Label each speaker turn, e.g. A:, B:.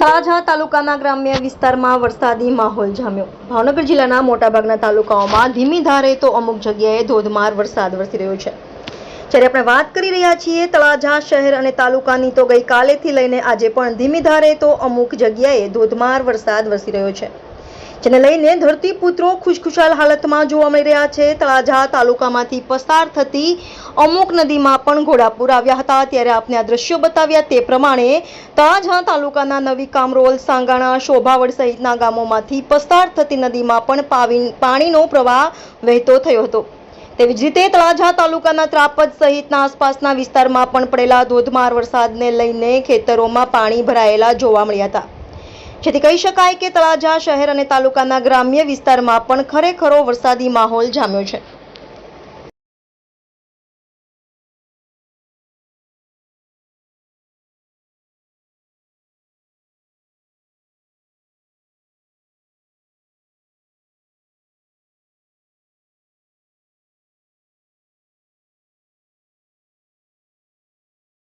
A: તળાજા તાલુકાના ગ્રામ્ય વિસ્તારમાં વરસાદી માહોલ જામ્યો। ભાવનગર જિલ્લાના મોટાભાગના તાલુકાઓમાં ધીમી ધારે તો અમુક જગ્યાએ ધોધમાર વરસાદ વરસી રહ્યો છે। જ્યારે આપણે વાત કરી રહ્યા છીએ તળાજા શહેર અને તાલુકાની, તો ગઈકાલેથી લઈને આજે પણ ધીમી ધારે તો અમુક જગ્યાએ ધોધમાર વરસાદ વરસી રહ્યો છે, જેને લઈને ધરતીપુત્રો ખુશખુશાલ હાલતમાં જોવા મળી રહ્યા છે। તળાજા તાલુકામાંથી પસાર થતી અમુક નદીમાં પણ ઘોડાપૂર આવ્યા હતા। ત્યારે આપને આ દ્રશ્યો બતાવ્યા તે પ્રમાણે તળાજા તાલુકાના નવી કામરોલ, સાંગાણા, શોભાવડ સહિતના ગામોમાંથી પસાર થતી નદીમાં પણ પાણીનો પ્રવાહ વહેતો થયો હતો। તેવી જ રીતે તળાજા તાલુકાના ત્રાપજ સહિતના આસપાસના વિસ્તારમાં પણ પડેલા ધોધમાર વરસાદને લઈને ખેતરોમાં પાણી ભરાયેલા જોવા મળ્યા હતા, જેથી કહી શકાય કે તળાજા શહેર અને તાલુકાના ગ્રામ્ય વિસ્તારમાં પણ ખરેખરો વરસાદી માહોલ જામ્યો છે।